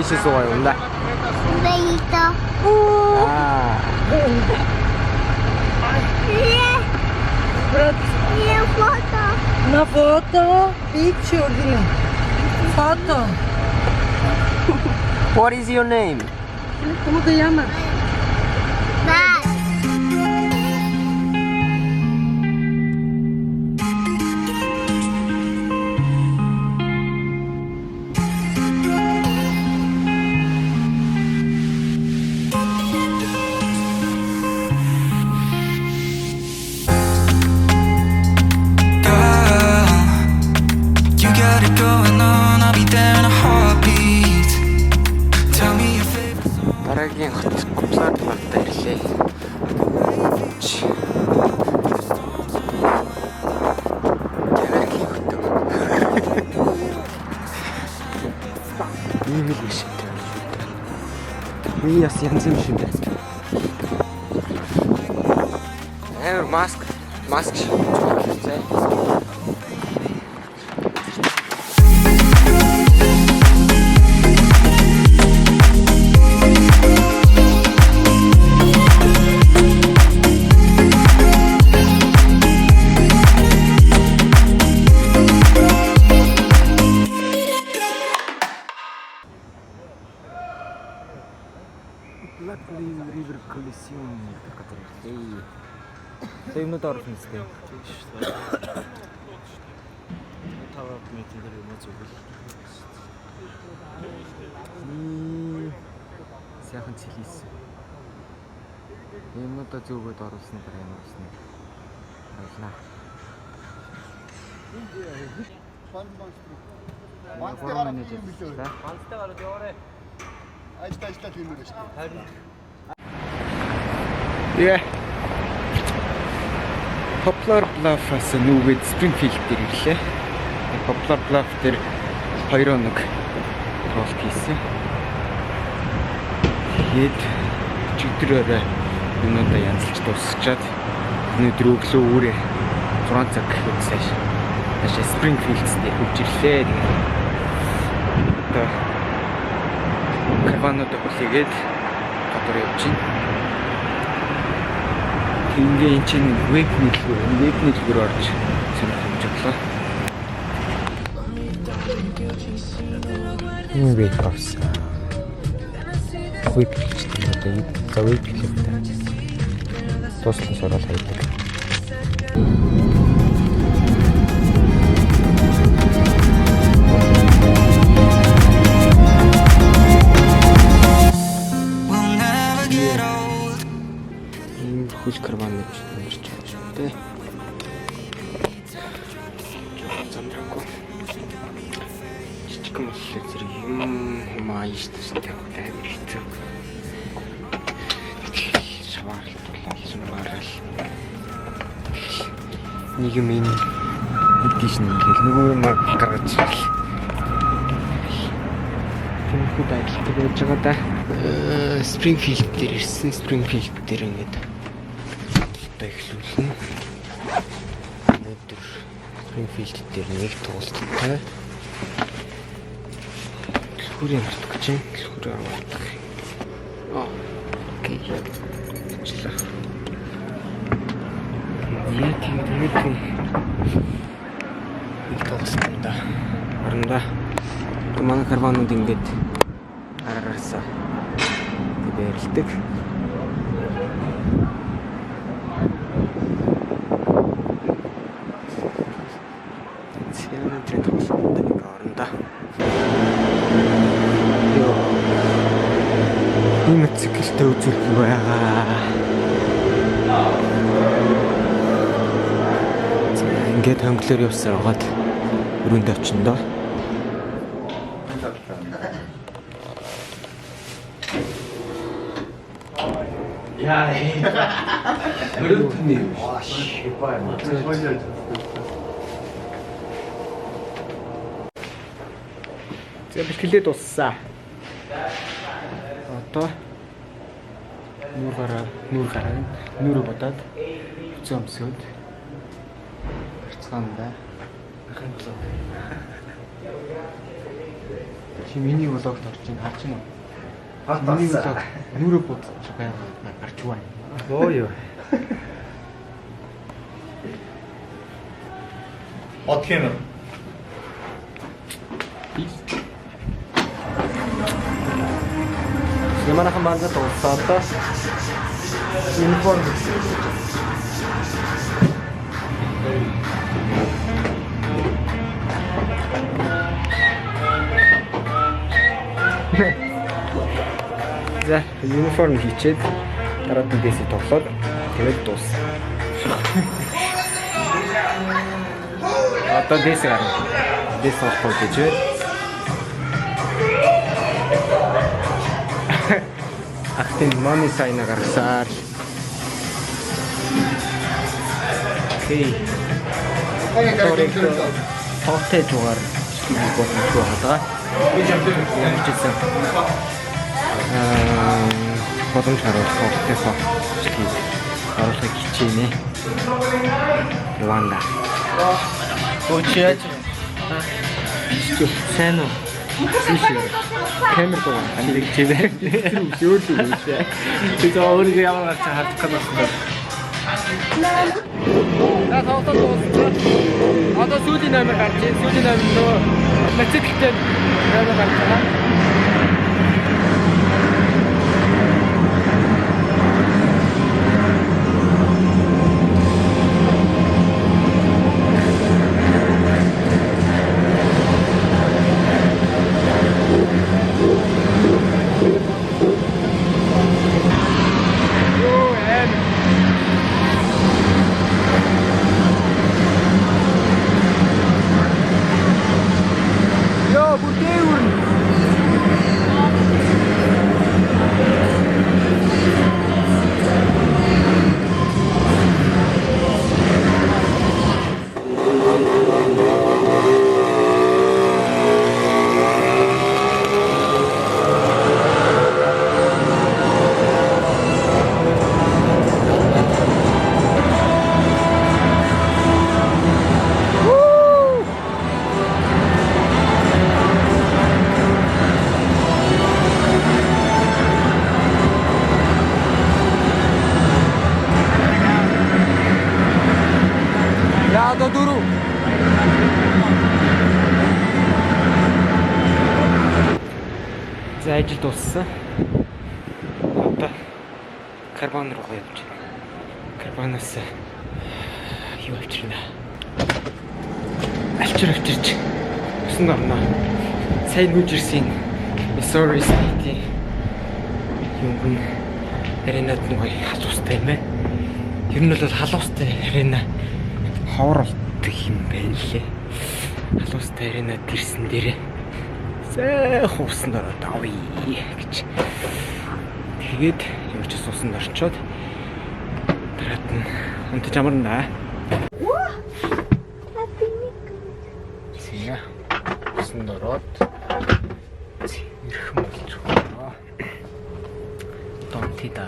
шиг суугаа юм да. Beito. Аа. Foto. Una foto, picture, foto. What is your name? ¿Cómo te llamas? Bye. Дараагийн хот Поплар Плавта ирлээ. Дараагийн хот. Ийм л биш үү? Би яс янз юм шиг байна. Маск шийдчихсэн. River Coliseum гэдэг ирлээ. Тэмнүүд орох юм зү. 5 метр юм уу зүгээр. Сайхан цэлис. Тэмнүүдээ зүгөөд оруулсан дараа юм уусна. Баярлаа. Банцтай гараад яваарэ. Ажлаа хиймээр шүү дээ. Харин Yeah. Poplar Bluff-аас нүгэд Springfield дээр ирлээ. Poplar Bluff дээр 2-1 тоглолт хийсэн. Тэгээд өчигдрөөрөө юмудаа янзлж дуусчаад өнөөдөр өглөө үүрээ 6 цаг үсэж ашиг Springfield дээр хөвж ирлээ. Тэгээд карвануудаа хүлээгээд гадар явж байна. Ингээ эн чинь веб нийлгүүр орж сонирхож оглоо. Энэ веб авсан. Веб хийчихсэн одоо за веб хийлээ. Туслах орол хайдаг. Хөл карван гэж нэрч байна шүү дээ. Замраагүй. Жижиг юм зэрэг юм ааш төстэй амир хэцүү. Шаваарал. Нэг юм мэдээж нэг нөгөө юм гаргаж ирэл. Тэмхүүд ажилтдаг байж байгаа да. Springfield дээр ирсэн. Springfield дээр ингээд эхлүүлнэ. Өнөөдөр Springfield дээр нэг туулттай. Хүрээ мартах гэж байна. Хүрээ авах. Окей. Члээ. Яг тэгээд нэг туулсан да. Орнда. Манай карванууд ингээд араасаа бэрэлдэг. Ийм циклтэй үзүүлэх байгаа. Ингээд хонглоор явсаар байгаад өрөөнд очино доо. яа. Өрөөнд нь. За бэлтгэлээ дууссан. Одоо нүүр бодоод хүцэн өмсөд харцгаанда ахын болоо. Чи миний влогт орж ийн харж байна уу? Миний влог нүрэ бодож байгаа гарч байна. Оо ёо. 어떻게 해요? Яманахан банзаа дуусаа одоо юниформ За, юниформ хийчээд дараад нь дэсээ тоглоод тэгээд дуус. Одоо дэсээ гарна. Дэс болохгүй гэж байна. Ахтын мами сайна гаргасаар. Окей. Тоотой жугаар боломжтой хадгаа. Ямарчсан. Боломж харуулах тоотой оруулах хичээнэ. Рванда. Очиж. Сайн уу? Камер доо аниг чивэр зөөлөө үүшээ. Тэг өөрийгөө ямар гарч хардах гэж байна. За тоглолт дууссан. Одоо сүүлийн номер гарч ийн. Сүүлийн номер нөө мотоциклтэй номер гарч байгаа. Одоо дөрөв. За ажил дууссан. Одоо карбон руу явж байна. Карбоноос юу авчирна? Авчирч. Усан орно. Сайн Нью-Жерсийн Missouri State юм аренад нэг халуустай юм байна. Ер нь бол халуустай арена ховор болтго юм байна лээ. Халуустай аренад ирсэн дээрээ сайхан усанд ороод авъя гэж. Тэгээд ямар ч усанд орчоод дараад нь унтаж амарна. Зя. Усанд ороод ирэх болж байна. Тонтида.